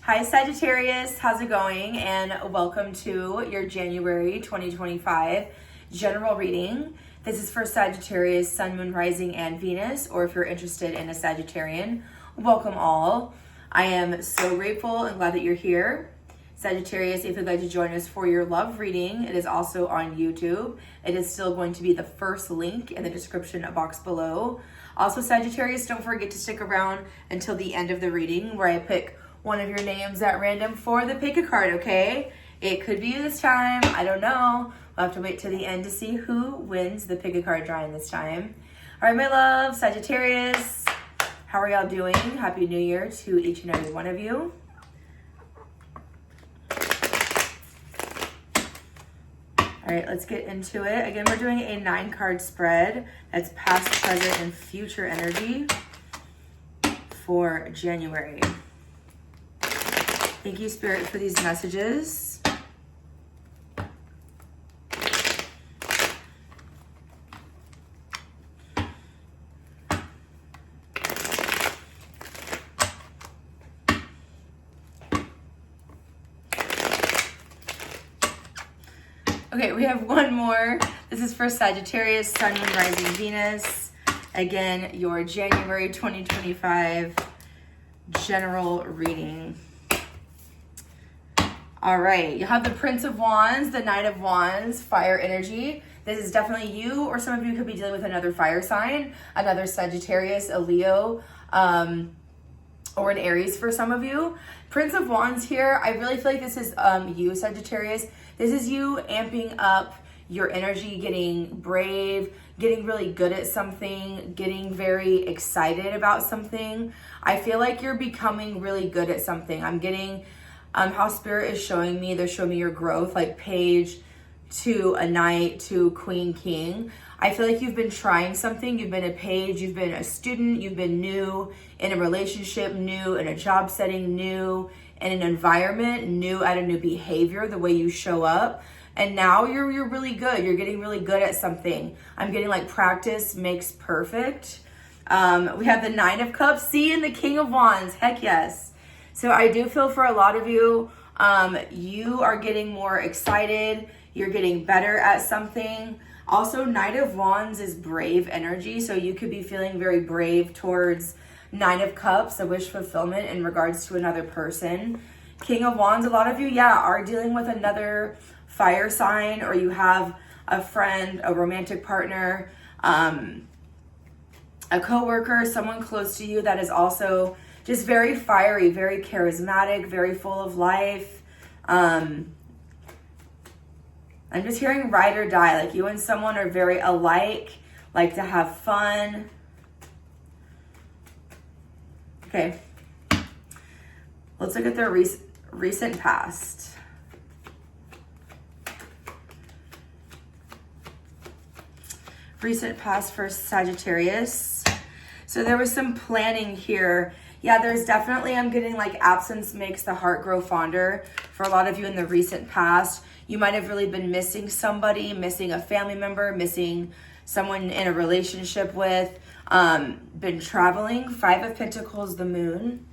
Hi Sagittarius, how's it going? And welcome to your January 2025 general reading. This is for Sagittarius, Sun, Moon, Rising, and Venus, or if you're interested in a Sagittarian, welcome all. I am so grateful and glad that you're here. Sagittarius, if you'd like to join us for your love reading, it is also on YouTube. It is still going to be the first link in the description box below. Also, Sagittarius, don't forget to stick around until the end of the reading where I pick one of your names at random for the pick a card, okay? It could be you this time. I don't know. We'll have to wait till the end to see who wins the pick a card drawing this time. All right, my love, Sagittarius, how are y'all doing? Happy New Year to each and every one of you. All right, let's get into it. Again, we're doing a 9-card spread. That's past, present, and future energy for January. Thank you, Spirit, for these messages. Okay, we have one more. This is for Sagittarius, Sun, Moon, Rising, Venus. Again, your January 2025 general reading. All right, you have the Prince of Wands, the Knight of Wands, fire energy. This is definitely you, or some of you could be dealing with another fire sign, another Sagittarius, a Leo, or an Aries for some of you. Prince of Wands here, I really feel like this is you, Sagittarius. This is you amping up your energy, getting brave, getting really good at something, getting very excited about something. I feel like you're becoming really good at something. I'm getting how Spirit is showing me, they're showing me your growth, like Page to a Knight to Queen, King. I feel like you've been trying something. You've been a page, you've been a student, you've been new in a relationship, new in a job setting, new in an environment, new at a new behavior, the way you show up. And now you're really good. You're getting really good at something. I'm getting like practice makes perfect. We have the 9 of Cups, see, and the King of Wands. Heck yes. So I do feel for a lot of you, you are getting more excited. You're getting better at something. Also, Knight of Wands is brave energy. So you could be feeling very brave towards 9 of Cups, a wish fulfillment in regards to another person. King of Wands, a lot of you, are dealing with another fire sign, or you have a friend, a romantic partner, a coworker, someone close to you that is also just very fiery, very charismatic, very full of life. I'm just hearing ride or die. Like you and someone are very alike, like to have fun. Okay. Let's look at their recent past. Recent past for Sagittarius. So there was some planning here. Yeah, there's definitely, I'm getting like absence makes the heart grow fonder for a lot of you in the recent past. You might have really been missing somebody, missing a family member, missing someone in a relationship with, been traveling. 5 of Pentacles, the Moon,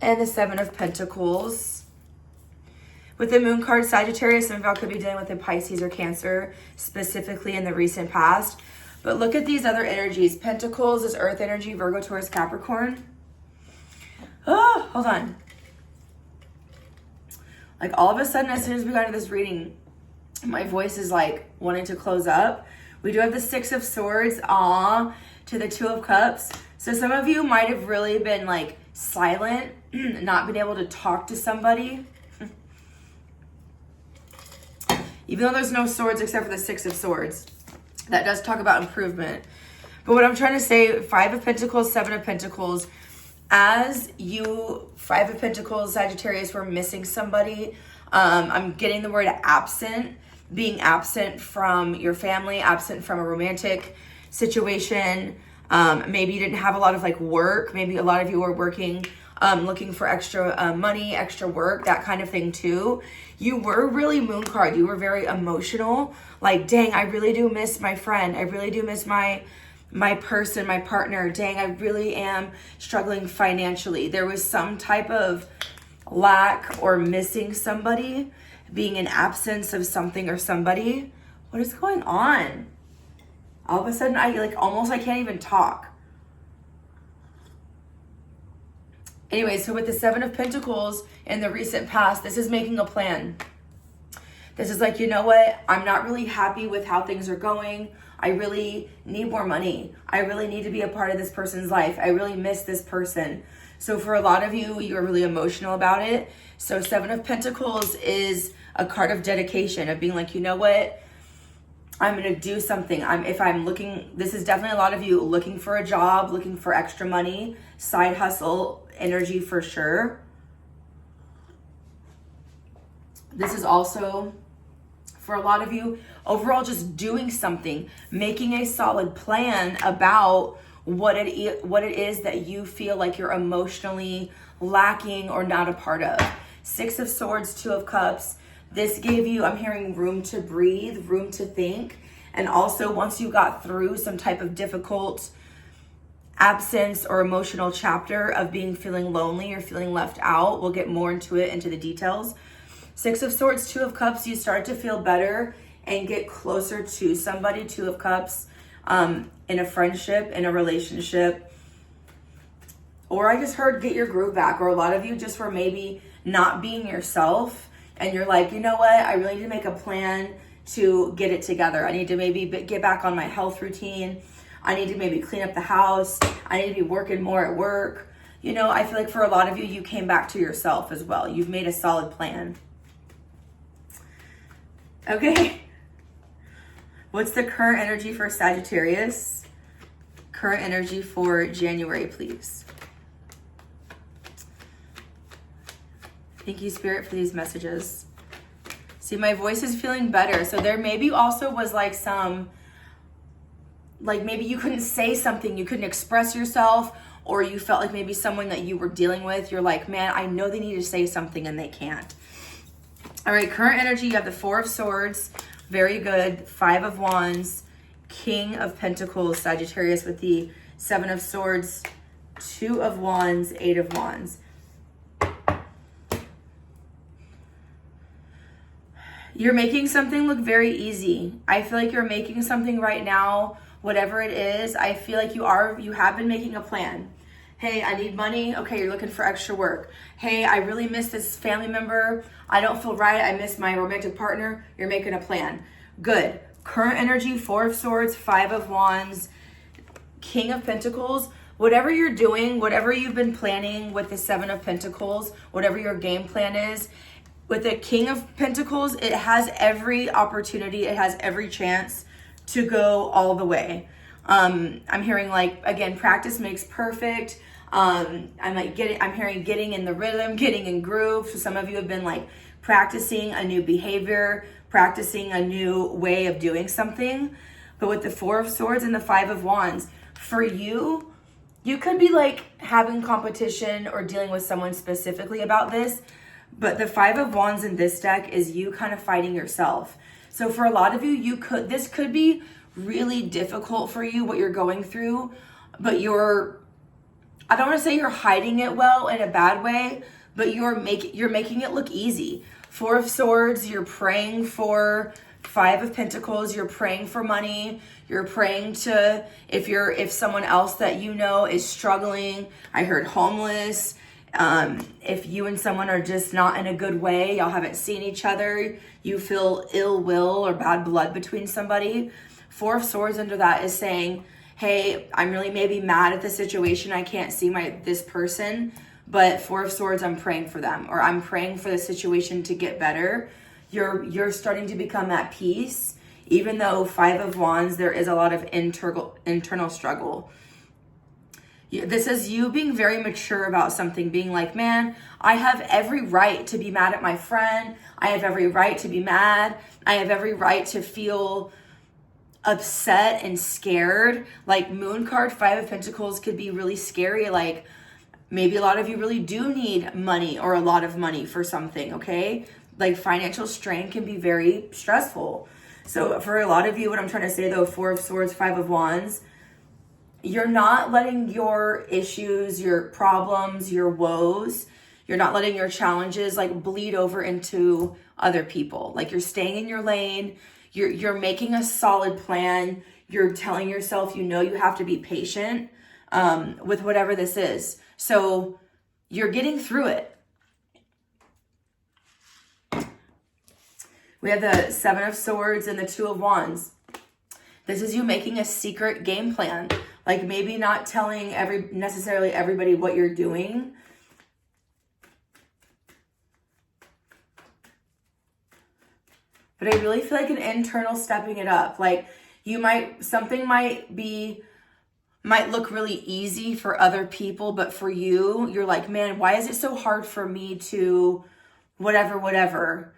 and the 7 of Pentacles. With the Moon card, Sagittarius, some of y'all could be dealing with a Pisces or Cancer, specifically in the recent past. But look at these other energies. Pentacles is Earth energy, Virgo, Taurus, Capricorn. Oh, hold on. Like all of a sudden, as soon as we got into this reading, my voice is like wanting to close up. We do have the 6 of Swords, to the 2 of Cups. So some of you might have really been like silent, not been able to talk to somebody. Even though there's no swords except for the 6 of Swords. That does talk about improvement. But what I'm trying to say, 5 of Pentacles, 7 of Pentacles, as you, 5 of Pentacles, Sagittarius, were missing somebody, I'm getting the word absent, being absent from your family, absent from a romantic situation. Maybe you didn't have a lot of like work. Maybe a lot of you were working, looking for extra money, extra work, that kind of thing too. You were really Moon card. You were very emotional. Like, dang, I really do miss my friend. I really do miss my person, my partner. Dang, I really am struggling financially. There was some type of lack or missing somebody, being in absence of something or somebody. What is going on? All of a sudden, I can't even talk. Anyway, so with the Seven of Pentacles in the recent past, this is making a plan. This is like, you know what? I'm not really happy with how things are going. I really need more money. I really need to be a part of this person's life. I really miss this person. So for a lot of you, you're really emotional about it. So Seven of Pentacles is a card of dedication, of being like, you know what? I'm going to do something. This is definitely a lot of you looking for a job, looking for extra money, side hustle energy for sure. This is also, for a lot of you, overall just doing something, making a solid plan about what it is that you feel like you're emotionally lacking or not a part of. Six of Swords, Two of Cups. This gave you, I'm hearing, room to breathe, room to think. And also, once you got through some type of difficult absence or emotional chapter of feeling lonely or feeling left out, we'll get more into the details. Six of Swords, Two of Cups, you start to feel better and get closer to somebody. Two of Cups, in a friendship, in a relationship. Or I just heard get your groove back. Or a lot of you just were maybe not being yourself. And you're like, you know what? I really need to make a plan to get it together. I need to maybe get back on my health routine. I need to maybe clean up the house. I need to be working more at work. You know, I feel like for a lot of you, you came back to yourself as well. You've made a solid plan. Okay. What's the current energy for Sagittarius? Current energy for January, please. Thank you, Spirit, for these messages. See, my voice is feeling better. So there maybe also was maybe you couldn't say something, you couldn't express yourself, or you felt like maybe someone that you were dealing with, you're like, man, I know they need to say something and they can't. All right, current energy, you have the Four of Swords, very good. Five of Wands, King of Pentacles, Sagittarius with the Seven of Swords, Two of Wands, Eight of Wands. You're making something look very easy. I feel like you're making something right now, whatever it is. I feel like you have been making a plan. Hey, I need money. Okay, you're looking for extra work. Hey, I really miss this family member. I don't feel right. I miss my romantic partner. You're making a plan. Good. Current energy, Four of Swords, Five of Wands, King of Pentacles. Whatever you're doing, whatever you've been planning with the Seven of Pentacles, whatever your game plan is, with the King of Pentacles, it has every opportunity, it has every chance to go all the way. I'm hearing again, practice makes perfect. I'm hearing getting in the rhythm, getting in groove. So some of you have been practicing a new behavior, practicing a new way of doing something. But with the Four of Swords and the Five of Wands, for you could be having competition or dealing with someone specifically about this. But the Five of Wands in this deck is you kind of fighting yourself. So for a lot of you, this could be really difficult for you, what you're going through, but I don't want to say you're hiding it well in a bad way, but you're making it look easy. Four of Swords, you're praying for. Five of Pentacles, you're praying for money. You're praying to, if someone else that you know is struggling, I heard homeless. If you and someone are just not in a good way, y'all haven't seen each other, you feel ill will or bad blood between somebody. Four of Swords under that is saying, hey, I'm really maybe mad at the situation. I can't see this person, but Four of Swords, I'm praying for them, or I'm praying for the situation to get better. You're starting to become at peace, even though Five of Wands, there is a lot of internal struggle. This is you being very mature about something, being like, man, I have every right to be mad at my friend. I have every right to be mad. I have every right to feel upset and scared. Moon card, Five of Pentacles could be really scary. Maybe a lot of you really do need money or a lot of money for something, okay? Financial strain can be very stressful. So for a lot of you, what I'm trying to say though, Four of Swords, Five of Wands, you're not letting your issues, your problems, your woes, You're not letting your challenges like bleed over into other people. Like you're staying in your lane. You're making a solid plan. You're telling yourself, you have to be patient with whatever this is. So you're getting through it. We have the Seven of Swords and the Two of Wands. This is you making a secret game plan. Like maybe not telling necessarily everybody what you're doing. But I really feel like an internal stepping it up. Like something might look really easy for other people, but for you, you're like, man, why is it so hard for me to whatever.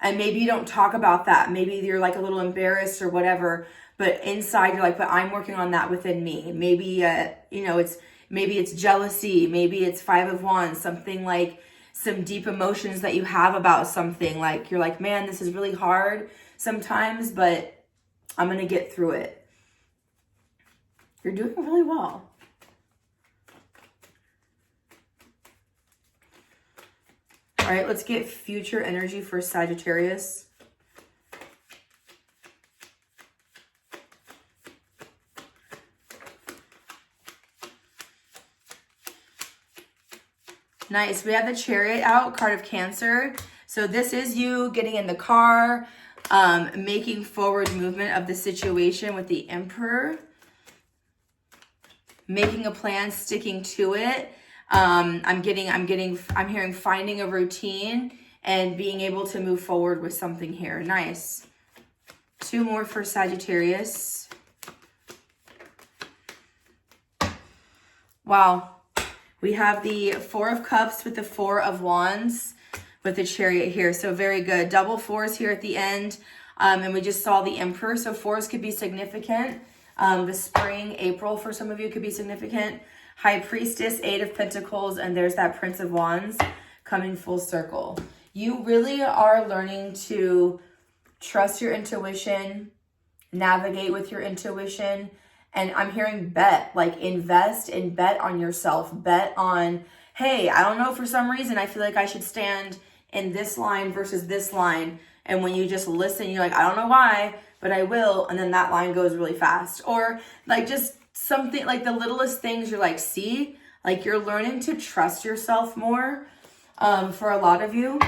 And maybe you don't talk about that. Maybe you're like a little embarrassed or whatever, but inside you're like, but I'm working on that within me. Maybe, maybe it's jealousy. Maybe it's Five of Wands, something like some deep emotions that you have about something. Like you're like, man, this is really hard sometimes, but I'm going to get through it. You're doing really well. All right, let's get future energy for Sagittarius. Nice. We have the Chariot out, card of Cancer. So this is you getting in the car, making forward movement of the situation with the Emperor, making a plan, sticking to it. I'm hearing finding a routine and being able to move forward with something here. Nice. Two more for Sagittarius. Wow. We have the Four of Cups with the Four of Wands with the Chariot here. So very good. Double fours here at the end. And we just saw the Emperor. So fours could be significant. The spring, April for some of you could be significant. High Priestess, Eight of Pentacles, and there's that Prince of Wands coming full circle. You really are learning to trust your intuition, navigate with your intuition, and I'm hearing bet, like invest and bet on yourself. Bet on, hey, I don't know, for some reason I feel like I should stand in this line versus this line. And when you just listen, you're like, I don't know why, but I will. And then that line goes really fast. Or like just something like the littlest things you're like, see, like you're learning to trust yourself more for a lot of you.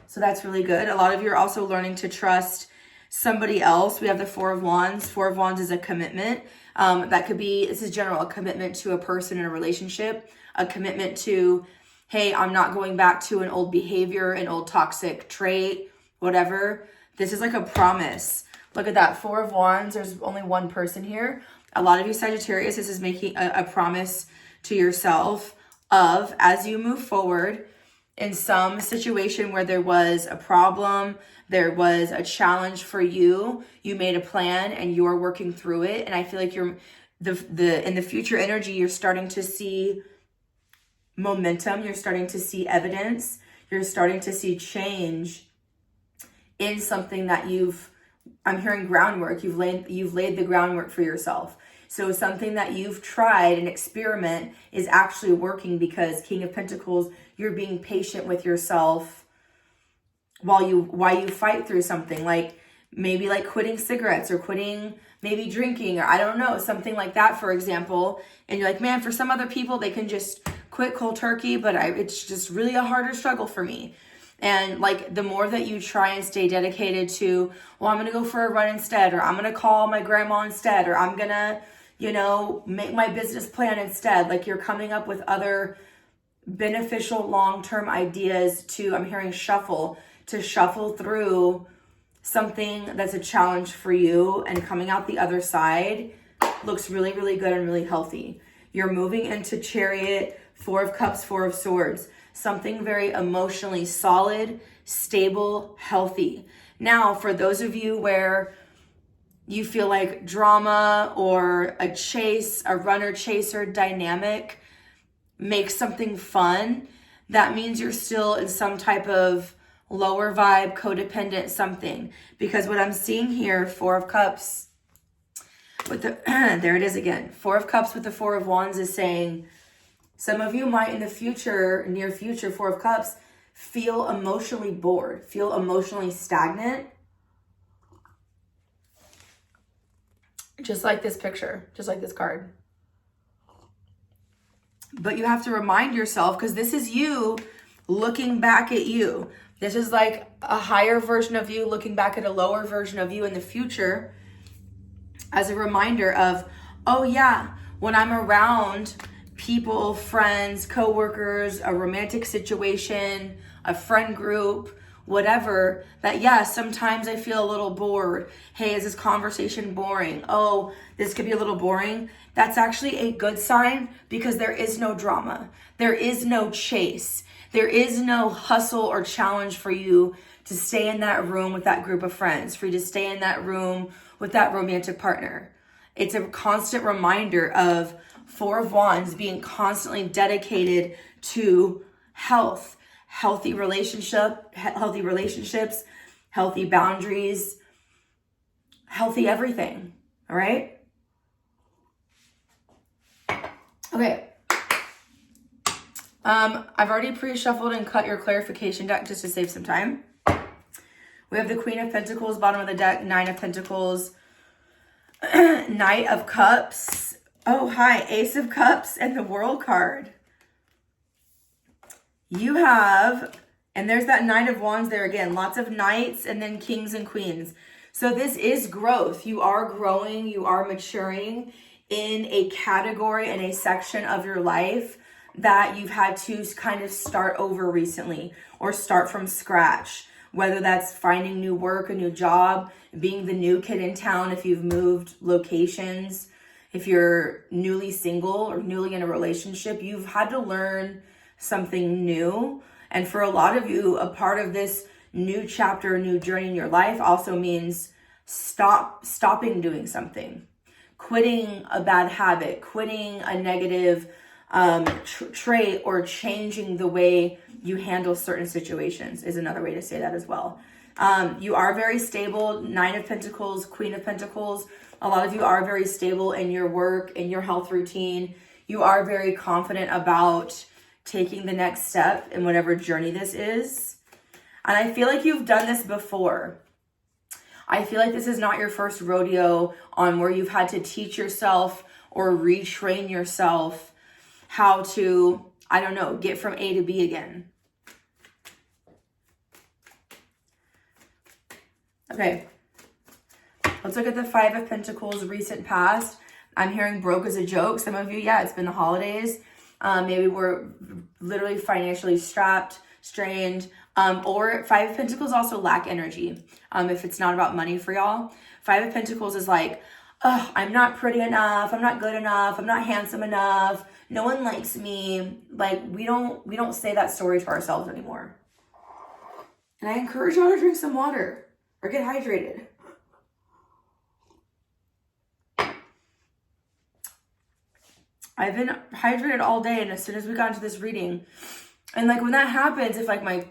So that's really good. A lot of you are also learning to trust somebody else. We have the Four of Wands. Four of Wands is a commitment. That could be, this is general, a commitment to a person in a relationship, a commitment to, hey, I'm not going back to an old behavior, an old toxic trait, whatever. This is like a promise. Look at that, Four of Wands. There's only one person here. A lot of you Sagittarius, this is making a promise to yourself of, as you move forward in some situation where there was a problem, there was a challenge for you, you made a plan and you're working through it. And I feel like you're in the future energy, you're starting to see momentum, you're starting to see evidence, you're starting to see change in something that I'm hearing groundwork. You've laid the groundwork for yourself. So something that you've tried, an experiment, is actually working because King of Pentacles, you're being patient with yourself while you fight through something, like maybe like quitting cigarettes or quitting maybe drinking, or I don't know, something like that, for example. And you're like, man, for some other people, they can just quit cold turkey, but it's just really a harder struggle for me. And like the more that you try and stay dedicated to, well, I'm going to go for a run instead, or I'm going to call my grandma instead, or I'm going to, make my business plan instead. Like you're coming up with other beneficial long-term ideas I'm hearing shuffle through something that's a challenge for you, and coming out the other side looks really, really good and really healthy. You're moving into Chariot, Four of Cups, Four of Swords. Something very emotionally solid, stable, healthy. Now, for those of you where you feel like drama or a runner-chaser dynamic makes something fun, that means you're still in some type of lower vibe, codependent something. Because what I'm seeing here, Four of Cups with the, there it is again. Four of Cups with the Four of Wands is saying, Some of you might in the future, near future, Four of Cups, feel emotionally bored, feel emotionally stagnant. Just like this picture, just like this card. But you have to remind yourself, because this is you looking back at you. This is like a higher version of you looking back at a lower version of you in the future, as a reminder of, oh yeah, when I'm around people, friends, coworkers, a romantic situation, a friend group, whatever, that yeah, sometimes I feel a little bored. Hey, is this conversation boring? Oh, this could be a little boring. That's actually a good sign, because there is no drama. There is no chase. There is no hustle or challenge for you to stay in that room with that group of friends, for you to stay in that room with that romantic partner. It's a constant reminder of Four of Wands being constantly dedicated to health, healthy relationships, healthy boundaries, healthy everything. All right? Okay. I've already pre-shuffled and cut your clarification deck just to save some time. We have the Queen of Pentacles, bottom of the deck, Nine of Pentacles, Knight of Cups. Oh, hi, Ace of Cups, and the World card. You have, and there's that Knight of Wands there again, lots of knights and then kings and queens. So this is growth. You are growing, you are maturing in a category, in a section of your life that you've had to kind of start over recently or start from scratch. Whether that's finding new work, a new job, being the new kid in town if you've moved locations, if you're newly single or newly in a relationship, you've had to learn something new. And for a lot of you, a part of this new chapter, new journey in your life also means stopping doing something, quitting a bad habit, quitting a negative trait, or changing the way you handle certain situations is another way to say that as well. You are very stable. Nine of Pentacles, Queen of Pentacles. A lot of you are very stable in your work, in your health routine. You are very confident about taking the next step in whatever journey this is. And I feel like you've done this before. I feel like this is not your first rodeo on where you've had to teach yourself or retrain yourself how to, I don't know, get from A to B again. Okay, let's look at the Five of Pentacles, recent past. I'm hearing broke as a joke. Some of you, yeah, it's been the holidays. Maybe we're literally financially strapped, strained, or Five of Pentacles also lack energy. If it's not about money for y'all, Five of Pentacles is like, oh, I'm not pretty enough. I'm not good enough. I'm not handsome enough. No one likes me. Like we don't say that story to ourselves anymore. And I encourage y'all to drink some water or get hydrated. I've been hydrated all day, and as soon as we got into this reading, and like when that happens, if like my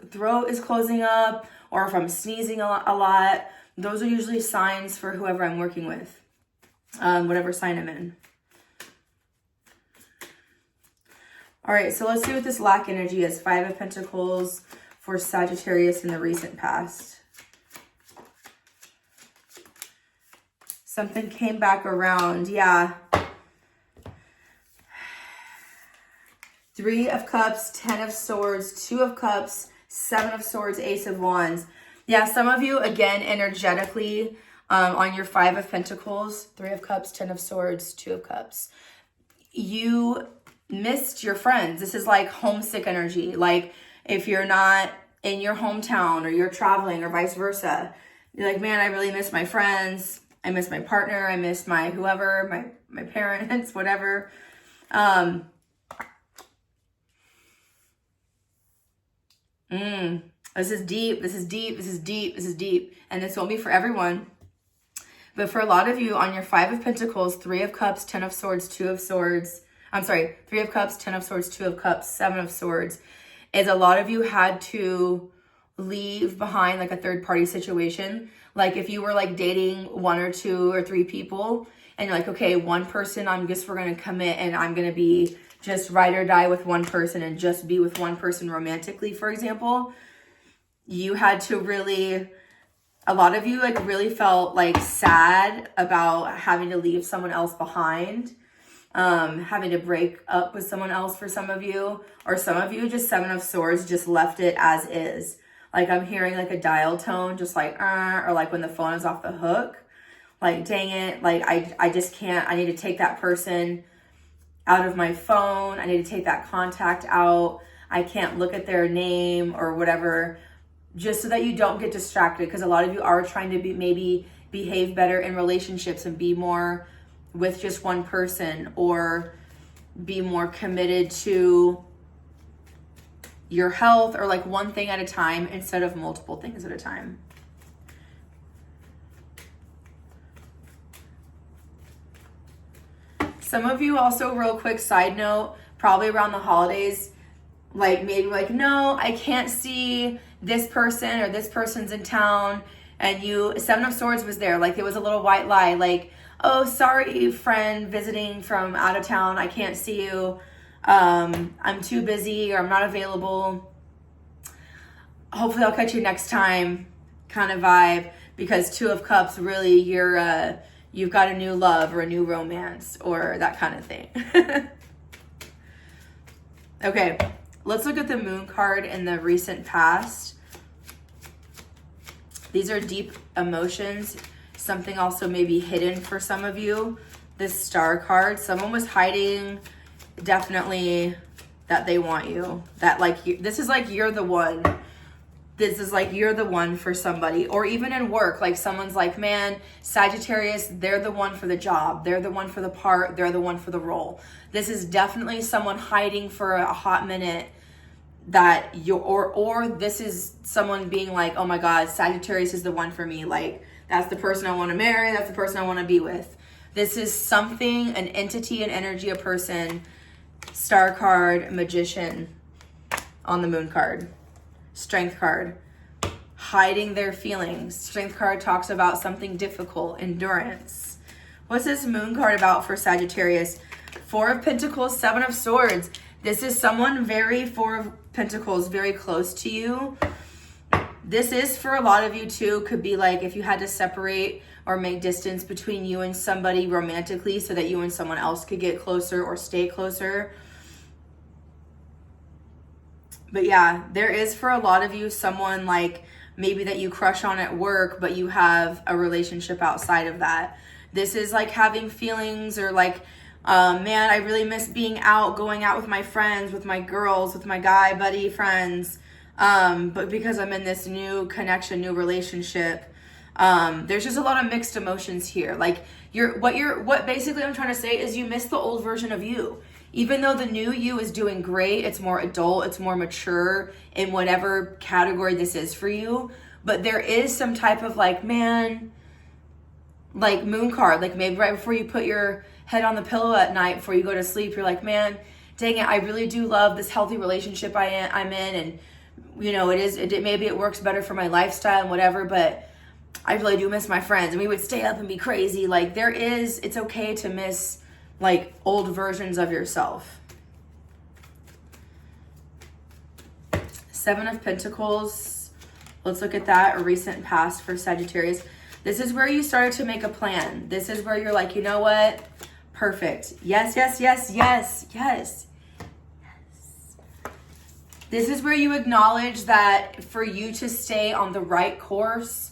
throat is closing up or if I'm sneezing a lot, those are usually signs for whoever I'm working with, whatever sign I'm in. All right, so let's see what this lack energy is. Five of Pentacles for Sagittarius in the recent past. Something came back around, yeah. Three of Cups, 10 of Swords, 2 of Cups, 7 of Swords, Ace of Wands. Yeah, some of you, again, energetically, on your Five of Pentacles, 3 of Cups, 10 of Swords, 2 of Cups. You missed your friends. This is like homesick energy. Like if you're not in your hometown or you're traveling or vice versa, you're like, man, I really miss my friends. I miss my partner. I miss my whoever, my parents, whatever. This is deep. This is deep. This is deep. This is deep. And this won't be for everyone. But for a lot of you on your Five of Pentacles, 3 of Cups, 10 of Swords, 2 of Swords. I'm sorry, 3 of Cups, 10 of Swords, 2 of Cups, 7 of Swords. Is a lot of you had to leave behind like a third party situation. Like if you were like dating 1 or 2 or 3 people and you're like, okay, one person, we're going to commit and I'm going to be just ride or die with one person and just be with one person romantically, for example, you had to really, a lot of you like really felt like sad about having to leave someone else behind, having to break up with someone else for some of you, or some of you just Seven of Swords just left it as is. Like I'm hearing like a dial tone, just like, or like when the phone is off the hook, like, dang it. Like I just can't, I need to take that person out of my phone. I need to take that contact out. I can't look at their name or whatever, just so that you don't get distracted. Because a lot of you are trying to maybe behave better in relationships and be more with just one person, or be more committed to your health, or like one thing at a time instead of multiple things at a time. Some of you also, real quick side note, probably around the holidays, like maybe like, no, I can't see this person, or this person's in town. And you, Seven of Swords was there. Like it was a little white lie. Like, oh, sorry, friend visiting from out of town. I can't see you. I'm too busy, or I'm not available. Hopefully I'll catch you next time kind of vibe. Because Two of Cups, really, you've got a new love or a new romance or that kind of thing. Okay, let's look at the Moon card in the recent past. These are deep emotions. Something also may be hidden for some of you. This Star card, someone was hiding definitely that they want you. That like, this is like you're the one. This is like you're the one for somebody. Or even in work, like someone's like, man, Sagittarius, they're the one for the job. They're the one for the part. They're the one for the role. This is definitely someone hiding for a hot minute that you, or this is someone being like, oh my God, Sagittarius is the one for me. Like that's the person I want to marry. That's the person I want to be with. This is something, an entity, an energy, a person. Star card, Magician on the Moon card. Strength card, hiding their feelings. Strength card talks about something difficult, endurance. What's this Moon card about for Sagittarius? Four of Pentacles, Seven of Swords. This is someone very, Four of Pentacles, very close to you. This is for a lot of you too, could be like if you had to separate or make distance between you and somebody romantically so that you and someone else could get closer or stay closer. But yeah, there is for a lot of you someone like maybe that you crush on at work, but you have a relationship outside of that. This is like having feelings, or like, man, I really miss being out, going out with my friends, with my girls, with my guy buddy friends. But because I'm in this new connection, new relationship, there's just a lot of mixed emotions here. Like what basically I'm trying to say is you miss the old version of you. Even though the new you is doing great, it's more adult, it's more mature in whatever category this is for you. But there is some type of like, man, like Moon card, like maybe right before you put your head on the pillow at night, before you go to sleep, you're like, man, dang it, I really do love this healthy relationship I'm in. And, you know, maybe it works better for my lifestyle and whatever, but I really do miss my friends. And we would stay up and be crazy. Like it's okay to miss like old versions of yourself. Seven of Pentacles. Let's look at that, a recent past for Sagittarius. This is where you started to make a plan. This is where you're like, you know what? Perfect. Yes, yes, yes, yes, yes. Yes. This is where you acknowledge that for you to stay on the right course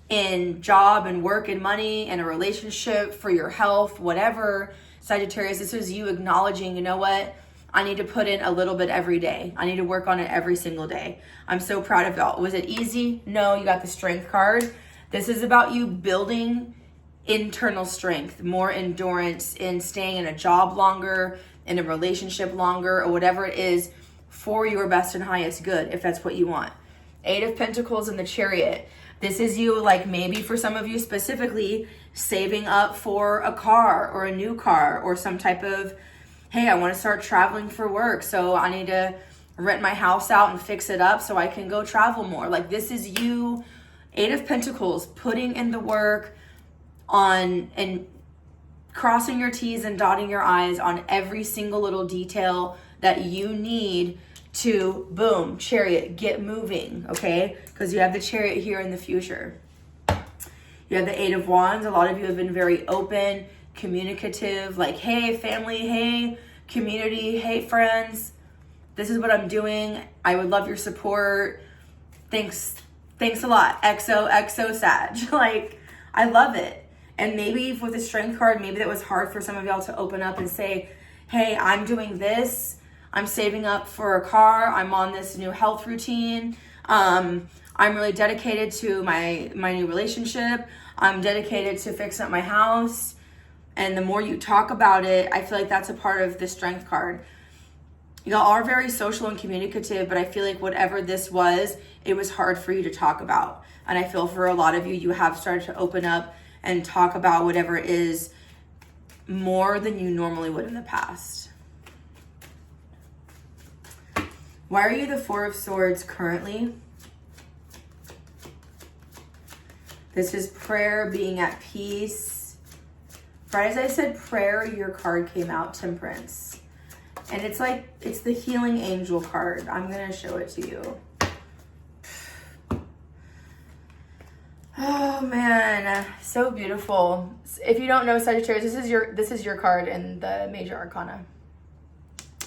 in job and work and money and a relationship, for your health, whatever, Sagittarius, this is you acknowledging, you know what? I need to put in a little bit every day. I need to work on it every single day. I'm so proud of y'all. Was it easy? No, you got the Strength card. This is about you building internal strength, more endurance in staying in a job longer, in a relationship longer, or whatever it is for your best and highest good, if that's what you want. Eight of Pentacles in the Chariot. This is you, like maybe for some of you specifically, saving up for a car or a new car, or some type of, hey, I want to start traveling for work, so I need to rent my house out and fix it up so I can go travel more. Like this is you, Eight of Pentacles, putting in the work on and crossing your T's and dotting your I's on every single little detail that you need to, boom, Chariot, get moving, okay? Because you have the Chariot here in the future. You have the Eight of Wands. A lot of you have been very open, communicative, like, hey, family, hey, community, hey, friends, this is what I'm doing. I would love your support. Thanks a lot. XO Sag. Like, I love it. And maybe with the Strength card, maybe that was hard for some of y'all to open up and say, hey, I'm doing this. I'm saving up for a car. I'm on this new health routine. I'm really dedicated to my new relationship. I'm dedicated to fixing up my house. And the more you talk about it, I feel like that's a part of the Strength card. Y'all are very social and communicative, but I feel like whatever this was, it was hard for you to talk about. And I feel for a lot of you, you have started to open up and talk about whatever it is more than you normally would in the past. Why are you the Four of Swords currently? This is prayer, being at peace. Right as I said prayer, your card came out, Temperance. And it's like, it's the healing angel card. I'm going to show it to you. Oh man, so beautiful. If you don't know Sagittarius, this is your card in the major arcana.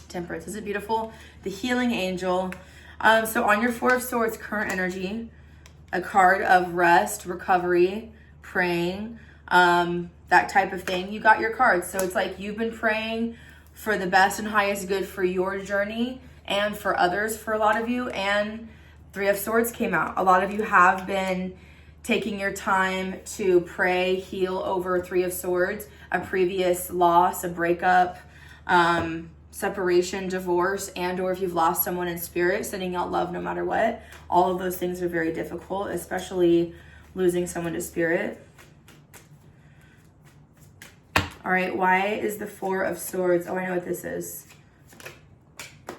Temperance. Is it beautiful? The healing angel. So on your Four of Swords current energy, a card of rest, recovery, praying, that type of thing. You got your cards. So it's like you've been praying for the best and highest good for your journey and for others, for a lot of you. And Three of Swords came out. A lot of you have been taking your time to pray, heal over Three of Swords, a previous loss, a breakup, separation, divorce, and or if you've lost someone in spirit, sending out love no matter what. All of those things are very difficult, especially losing someone to spirit. All right, why is the Four of Swords? Oh, I know what this is.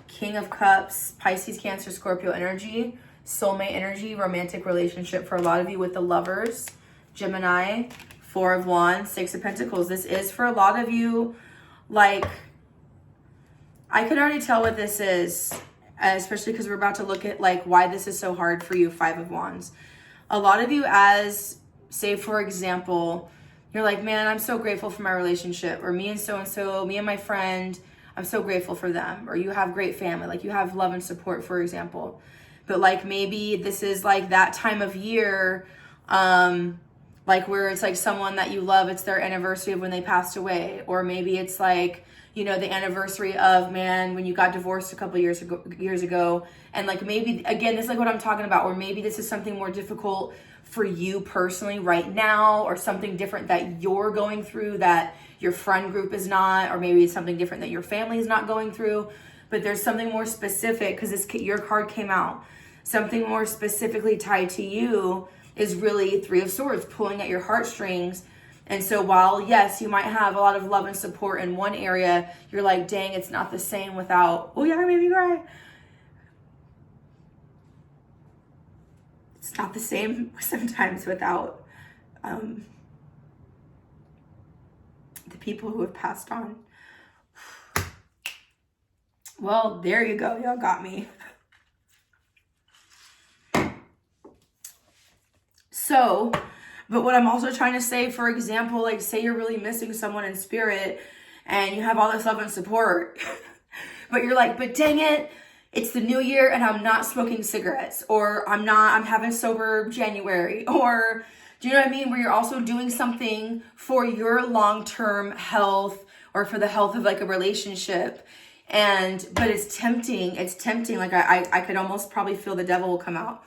King of Cups, Pisces, Cancer, Scorpio energy, soulmate energy, romantic relationship for a lot of you with the Lovers, Gemini, Four of Wands, Six of Pentacles. This is for a lot of you, like, I could already tell what this is, especially because we're about to look at like why this is so hard for you, Five of Wands. A lot of you, as, say for example, you're like, man, I'm so grateful for my relationship, or me and so-and-so, me and my friend, I'm so grateful for them. Or you have great family, like you have love and support, for example. But like maybe this is like that time of year, like where it's like someone that you love, it's their anniversary of when they passed away. Or maybe it's like, you know, the anniversary of, man, when you got divorced a couple years ago. And like maybe, again, this is like what I'm talking about, or maybe this is something more difficult for you personally right now, or something different that you're going through that your friend group is not, or maybe it's something different that your family is not going through. But there's something more specific, because your card came out. Something more specifically tied to you is really Three of Swords, pulling at your heartstrings. And so while, yes, you might have a lot of love and support in one area, you're like, dang, it's not the same without, oh yeah, maybe cry. It's not the same sometimes without the people who have passed on. Well, there you go. Y'all got me. So, but what I'm also trying to say, for example, like say you're really missing someone in spirit and you have all this love and support, but you're like, but dang it, it's the new year and I'm not smoking cigarettes, or I'm having sober January, or do you know what I mean? Where you're also doing something for your long-term health or for the health of like a relationship. But it's tempting. Like I could almost probably feel the devil will come out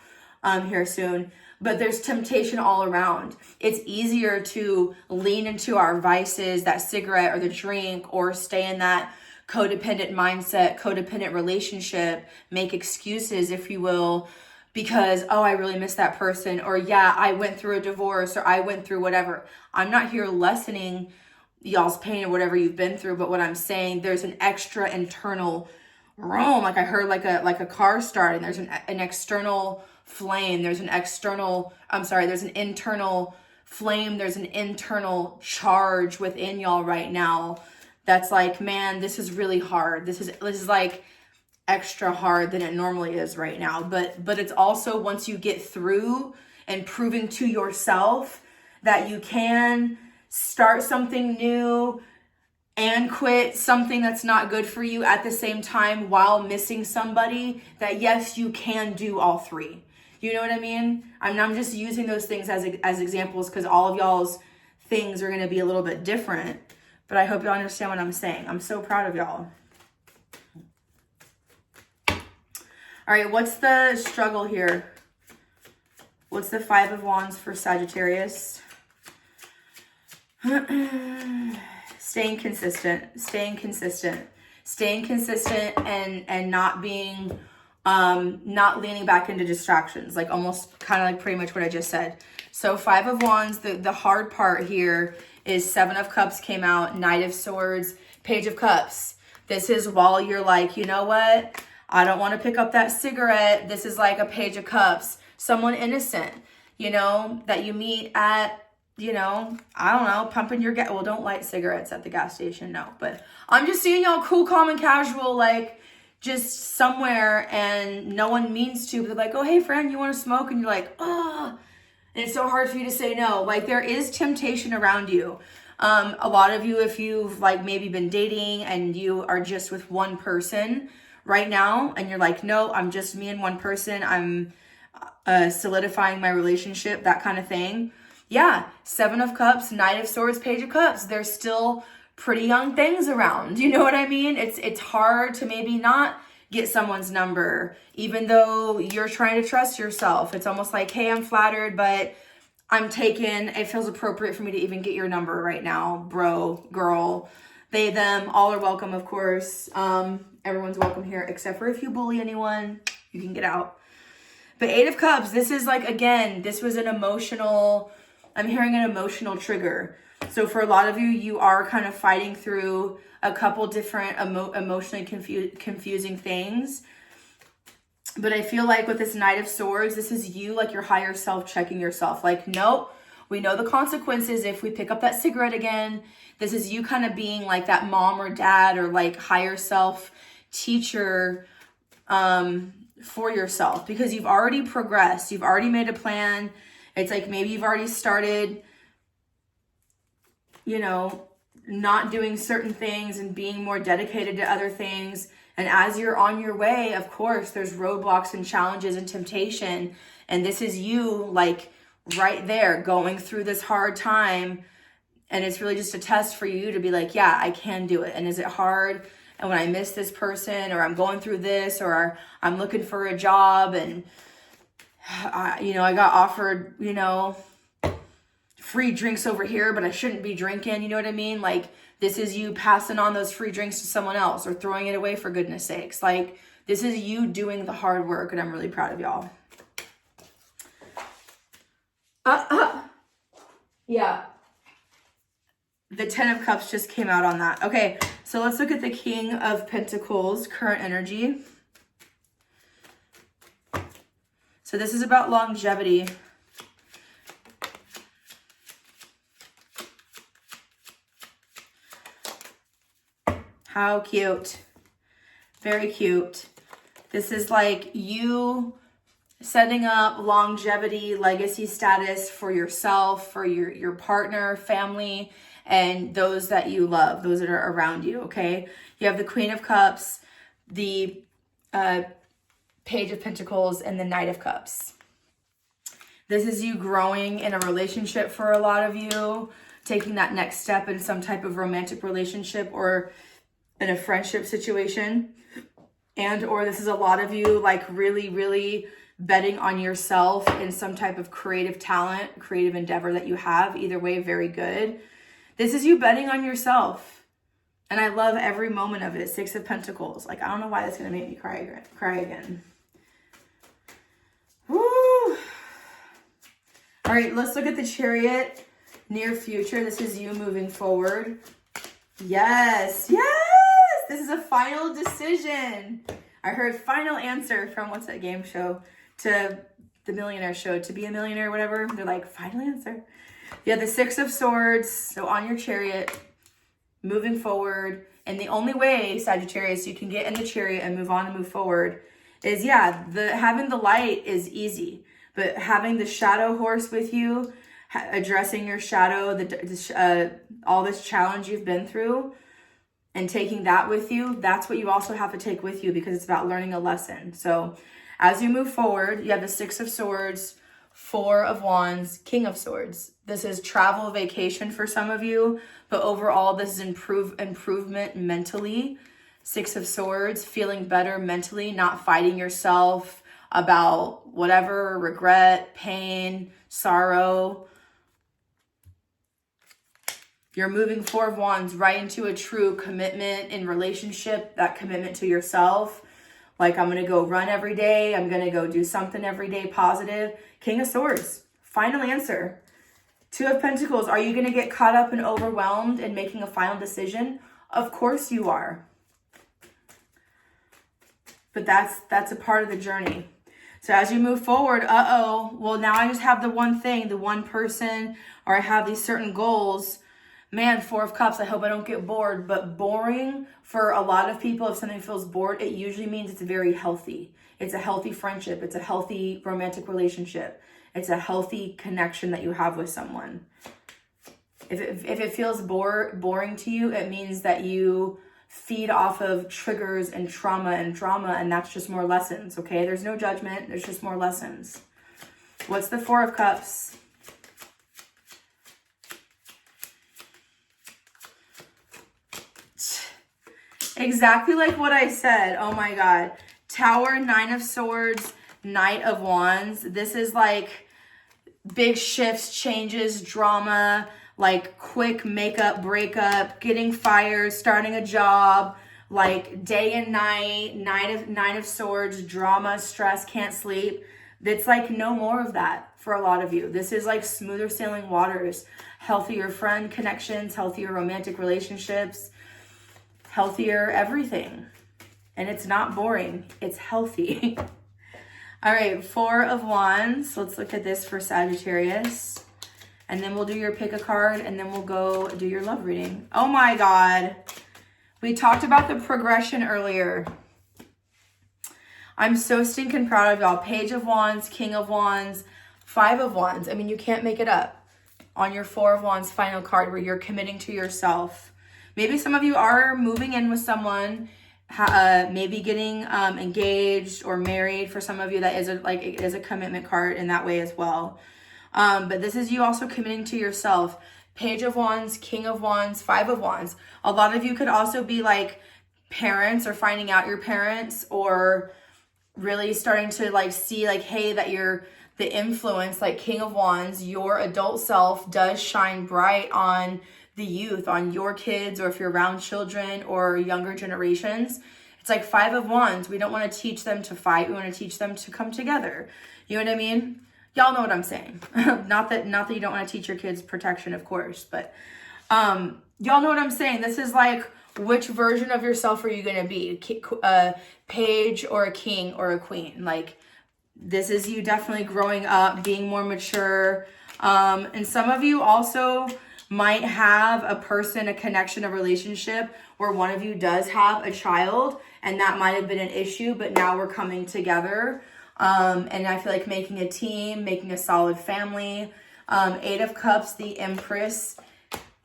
here soon. But there's temptation all around. It's easier to lean into our vices, that cigarette or the drink, or stay in that codependent mindset, codependent relationship, make excuses, if you will, because, oh, I really miss that person, or yeah, I went through a divorce, or I went through whatever. I'm not here lessening y'all's pain or whatever you've been through, but what I'm saying, there's an extra internal room. Like I heard like a car starting. There's an external flame. There's an internal flame. There's an internal charge within y'all right now that's like, man, this is really hard. This is like extra hard than it normally is right now. But it's also, once you get through and proving to yourself that you can start something new and quit something that's not good for you at the same time while missing somebody, that yes, you can do all three. You know what I mean? I'm just using those things as examples because all of y'all's things are going to be a little bit different. But I hope y'all understand what I'm saying. I'm so proud of y'all. All right, what's the struggle here? What's the 5 of Wands for Sagittarius? Staying consistent and not being, not leaning back into distractions, like almost kind of like pretty much what I just said. So 5 of Wands, the hard part here is 7 of Cups came out, Knight of Swords, Page of Cups. This is while you're like, you know what? I don't want to pick up that cigarette. This is like a Page of Cups. Someone innocent, you know, that you meet at, you know, I don't know, pumping your gas. Well, don't light cigarettes at the gas station, no. But I'm just seeing y'all cool, calm, and casual, like just somewhere, and no one means to, but they're like, oh, hey, friend, you want to smoke? And you're like, oh, and it's so hard for you to say no. Like, there is temptation around you. A lot of you, if you've like maybe been dating and you are just with one person right now, and you're like, no, I'm just me and one person, I'm solidifying my relationship, that kind of thing. Yeah, 7 of Cups, Knight of Swords, Page of Cups. There's still pretty young things around. You know what I mean? It's hard to maybe not get someone's number, even though you're trying to trust yourself. It's almost like, hey, I'm flattered, but I'm taken. It feels appropriate for me to even get your number right now, bro, girl. They, them, all are welcome, of course. Everyone's welcome here, except for if you bully anyone, you can get out. But 8 of Cups, this is like, again, this was an emotional... I'm hearing an emotional trigger. So for a lot of you, you are kind of fighting through a couple different emotionally confusing things. But I feel like with this Knight of Swords, this is you, like your higher self checking yourself. Like, nope, we know the consequences if we pick up that cigarette again. This is you kind of being like that mom or dad or like higher self teacher for yourself, because you've already progressed. You've already made a plan. It's like maybe you've already started, you know, not doing certain things and being more dedicated to other things. And as you're on your way, of course, there's roadblocks and challenges and temptation. And this is you like right there going through this hard time. And it's really just a test for you to be like, yeah, I can do it. And is it hard? And when I miss this person, or I'm going through this, or I'm looking for a job and I got offered, free drinks over here, but I shouldn't be drinking. You know what I mean? Like, this is you passing on those free drinks to someone else or throwing it away for goodness sakes. Like, this is you doing the hard work, and I'm really proud of y'all. Yeah. The 10 of Cups just came out on that. Okay, so let's look at the King of Pentacles, current energy. So this is about longevity. How cute. Very cute. This is like you setting up longevity, legacy status for yourself, for your partner, family, and those that you love, those that are around you, okay? You have the Queen of Cups, the Page of Pentacles, and the Knight of Cups. This is you growing in a relationship for a lot of you, taking that next step in some type of romantic relationship or in a friendship situation. And or this is a lot of you like really, really betting on yourself in some type of creative talent, creative endeavor that you have. Either way, very good. This is you betting on yourself. And I love every moment of it. 6 of Pentacles. Like, I don't know why that's going to make me cry again. Woo! All right, let's look at the Chariot. Near future. This is you moving forward. Yes. Yes! This is a final decision. I heard final answer from, what's that game show? To the Millionaire Show. To Be a Millionaire, whatever. They're like, final answer. You have the Six of Swords, so on your chariot, moving forward. And the only way, Sagittarius, you can get in the chariot and move on and move forward is, yeah, having the light is easy. But having the shadow horse with you, addressing your shadow, all this challenge you've been through, and taking that with you, that's what you also have to take with you, because it's about learning a lesson. So as you move forward, you have the Six of Swords, Four of Wands, King of Swords. This is travel, vacation for some of you, but overall this is improvement mentally. Six of Swords, feeling better mentally, not fighting yourself about whatever, regret, pain, sorrow. You're moving Four of Wands right into a true commitment in relationship, that commitment to yourself. Like, I'm going to go run every day. I'm going to go do something every day positive. King of Swords, final answer. Two of Pentacles, are you going to get caught up and overwhelmed in making a final decision? Of course you are. But that's a part of the journey. So as you move forward, well, now I just have the one thing, the one person, or I have these certain goals. Man, Four of Cups, I hope I don't get bored. But boring, for a lot of people, if something feels bored, it usually means it's very healthy. It's a healthy friendship. It's a healthy romantic relationship. It's a healthy connection that you have with someone. If it feels boring to you, it means that you feed off of triggers and trauma and drama, and that's just more lessons, okay? There's no judgment. There's just more lessons. What's the Four of Cups? Exactly like what I said. Oh my God. Tower, Nine of Swords, Knight of Wands. This is like big shifts, changes, drama, like quick makeup, breakup, getting fired, starting a job, like day and night, Nine of Swords, drama, stress, can't sleep. It's like no more of that for a lot of you. This is like smoother sailing waters, healthier friend connections, healthier romantic relationships, healthier everything. And it's not boring. It's healthy. All right, Four of Wands. Let's look at this for Sagittarius. And then we'll do your pick a card, and then we'll go do your love reading. Oh my God. We talked about the progression earlier. I'm so stinking proud of y'all. Page of Wands, King of Wands, Five of Wands. I mean, you can't make it up on your Four of Wands final card, where you're committing to yourself. Maybe some of you are moving in with someone, maybe getting engaged or married. For some of you, that is it is a commitment card in that way as well. But this is you also committing to yourself. Page of Wands, King of Wands, Five of Wands. A lot of you could also be like parents, or finding out your parents, or really starting to like see like, hey, that you're the influence, like King of Wands, your adult self does shine bright on the youth, on your kids, or if you're around children or younger generations. It's like Five of Wands. We don't want to teach them to fight. We want to teach them to come together. You know what I mean? Y'all know what I'm saying. Not that you don't want to teach your kids protection, of course, but y'all know what I'm saying. This is like, which version of yourself are you going to be? A page or a king or a queen? Like, this is you definitely growing up, being more mature. And some of you also might have a person, a connection, a relationship where one of you does have a child, and that might have been an issue, but now we're coming together. And I feel like making a team, making a solid family. Eight of Cups, the Empress.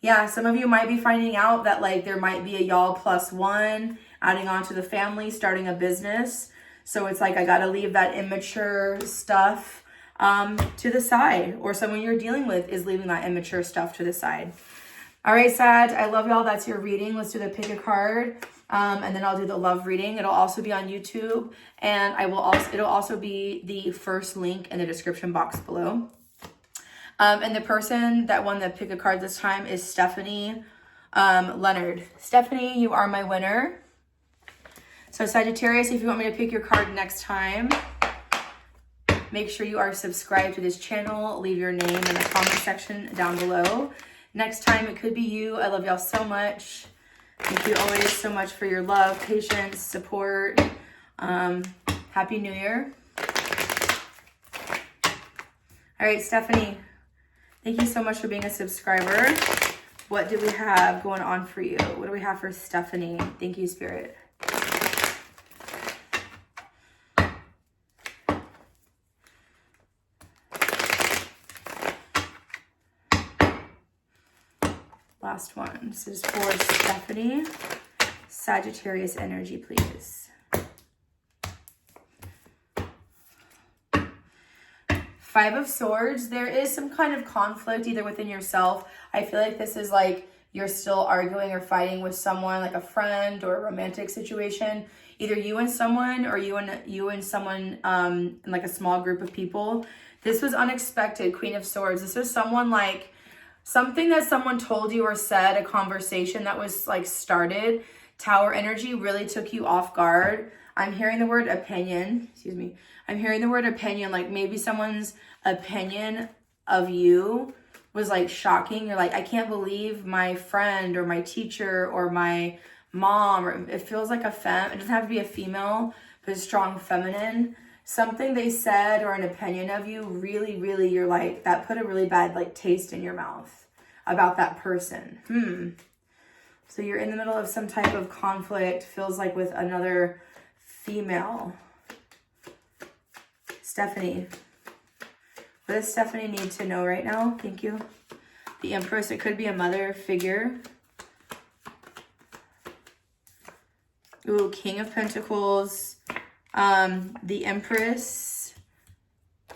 Yeah, some of you might be finding out that like there might be a y'all plus one, adding on to the family, starting a business. So it's like, I got to leave that immature stuff to the side, or someone you're dealing with is leaving that immature stuff to the side. All right, Sag, I love y'all. That's your reading. Let's do the pick a card. And then I'll do the love reading. It'll also be on YouTube, and it'll also be the first link in the description box below. And the person that won the pick a card this time is Stephanie Leonard. Stephanie, you are my winner. So Sagittarius, if you want me to pick your card next time, make sure you are subscribed to this channel. Leave your name in the comment section down below. Next time, it could be you. I love y'all so much. Thank you always so much for your love, patience, support. Happy New Year. All right, Stephanie. Thank you so much for being a subscriber. What do we have going on for you? What do we have for Stephanie? Thank you, Spirit. Last one. This is for Stephanie. Sagittarius energy, please. Five of Swords. There is some kind of conflict either within yourself. I feel like this is like you're still arguing or fighting with someone, like a friend or a romantic situation. Either you and someone, or you and someone in like a small group of people. This was unexpected, Queen of Swords. This was someone like something that someone told you or said, a conversation that was like started. Tower energy really took you off guard. I'm hearing the word opinion. Excuse me. I'm hearing the word opinion, like maybe someone's opinion of you was like shocking. You're like, I can't believe my friend or my teacher or my mom, or it feels like a femme. It doesn't have to be a female, but a strong feminine. Something they said or an opinion of you really, really, you're like, that put a really bad like taste in your mouth about that person. So you're in the middle of some type of conflict, feels like with another female. Stephanie. What does Stephanie need to know right now? Thank you. The Empress. It could be a mother figure. Ooh, King of Pentacles. The Empress.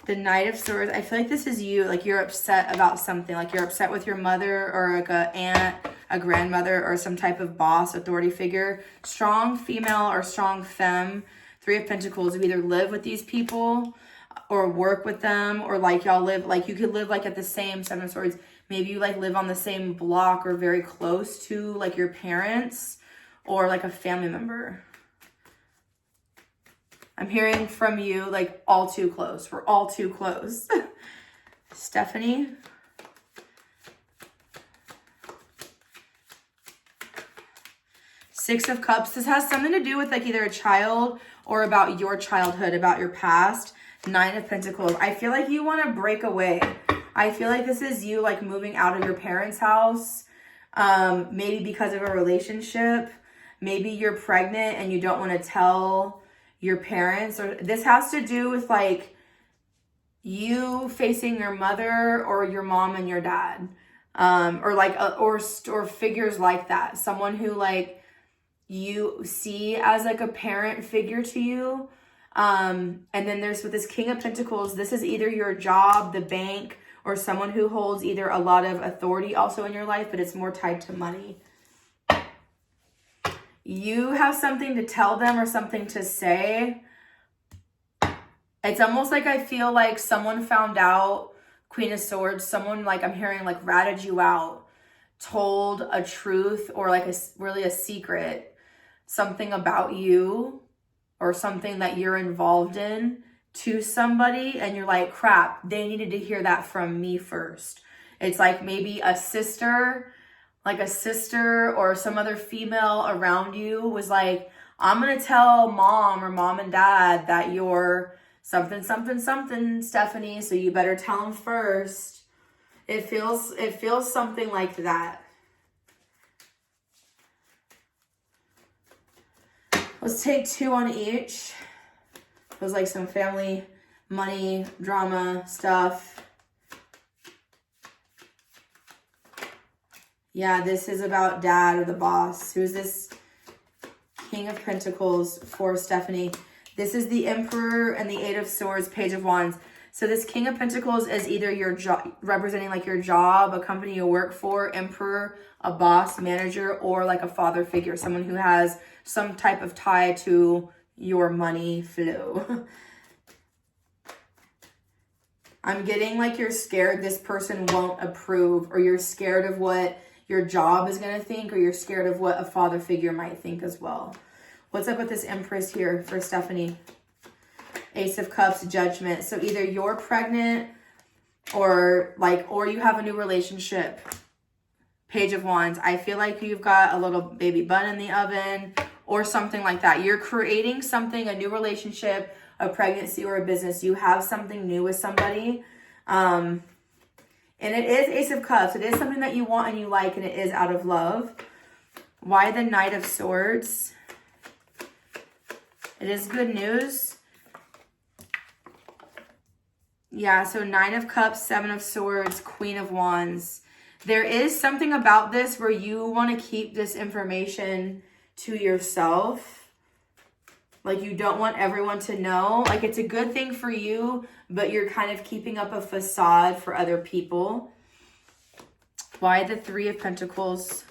The Knight of Swords. I feel like this is you. Like you're upset about something. Like you're upset with your mother or like a aunt, a grandmother, or some type of boss, authority figure. Strong female or strong femme. Three of Pentacles. You either live with these people or work with them, or like y'all live, like you could live like at the same, Seven of Swords. Maybe you like live on the same block or very close to like your parents or like a family member. I'm hearing from you like all too close. We're all too close. Stephanie. Six of Cups. This has something to do with like either a child or about your childhood, about your past. Nine of Pentacles. I feel like you want to break away. I feel like this is you like moving out of your parents' house. Maybe because of a relationship. Maybe you're pregnant and you don't want to tell your parents. Or this has to do with like you facing your mother or your mom and your dad. Or like or figures like that. Someone who like you see as like a parent figure to you. And then there's with this King of Pentacles, this is either your job, the bank, or someone who holds either a lot of authority also in your life, but it's more tied to money. You have something to tell them or something to say. It's almost like I feel like someone found out, Queen of Swords, someone like I'm hearing like ratted you out, told a truth or like really a secret, something about you or something that you're involved in to somebody, and you're like, crap, they needed to hear that from me first. It's like maybe a sister, or some other female around you was like, I'm going to tell mom or mom and dad that you're something, something, something, Stephanie, so you better tell them first. It feels something like that. Let's take two on each. Feels like some family, money, drama, stuff. Yeah, this is about dad or the boss. Who's this King of Pentacles for Stephanie? This is the Emperor and the Eight of Swords, Page of Wands. So this King of Pentacles is either your job, representing like your job, a company you work for, Emperor, a boss, manager, or like a father figure, someone who has some type of tie to your money flow. I'm getting like you're scared this person won't approve, or you're scared of what your job is going to think, or you're scared of what a father figure might think as well. What's up with this Empress here for Stephanie? Ace of Cups, Judgment. So either you're pregnant or you have a new relationship. Page of Wands. I feel like you've got a little baby bun in the oven or something like that. You're creating something, a new relationship, a pregnancy, or a business. You have something new with somebody. And it is Ace of Cups. It is something that you want and you like, and it is out of love. Why the Knight of Swords? It is good news. Yeah, so 9 of Cups, 7 of Swords, Queen of Wands. There is something about this where you want to keep this information to yourself. Like, you don't want everyone to know. Like, it's a good thing for you, but you're kind of keeping up a facade for other people. Why the 3 of Pentacles?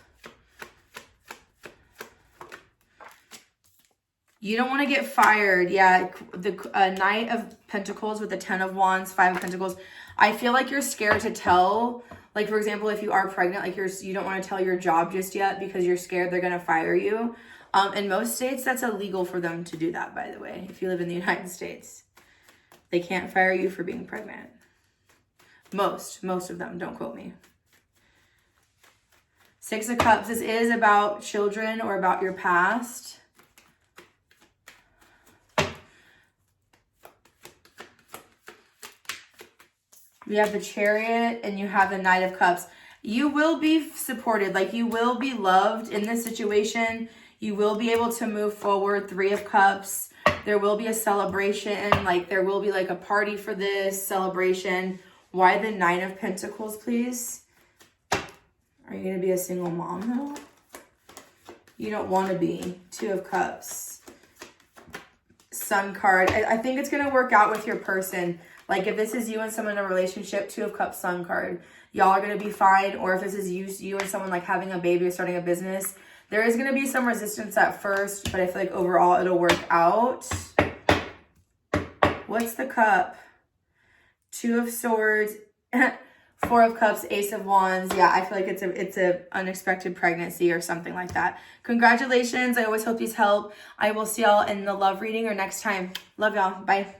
You don't want to get fired. Yeah, the Knight of Pentacles with the 10 of Wands, 5 of Pentacles. I feel like you're scared to tell. Like, for example, if you are pregnant, like you don't want to tell your job just yet because you're scared they're going to fire you. In most states, that's illegal for them to do that, by the way. If you live in the United States, they can't fire you for being pregnant. Most of them. Don't quote me. 6 of Cups. This is about children or about your past. You have the Chariot and you have the Knight of Cups. You will be supported. Like, you will be loved in this situation. You will be able to move forward. 3 of Cups. There will be a celebration. Like, there will be like a party for this celebration. Why the 9 of Pentacles, please? Are you going to be a single mom though? You don't want to be. 2 of Cups. Sun card. I think it's going to work out with your person. Like, if this is you and someone in a relationship, 2 of Cups, Sun card, y'all are going to be fine. Or if this is you and someone like having a baby or starting a business, there is going to be some resistance at first, but I feel like overall it'll work out. What's the cup? 2 of Swords, 4 of Cups, Ace of Wands. Yeah, I feel like it's a unexpected pregnancy or something like that. Congratulations. I always hope these help. I will see y'all in the love reading or next time. Love y'all. Bye.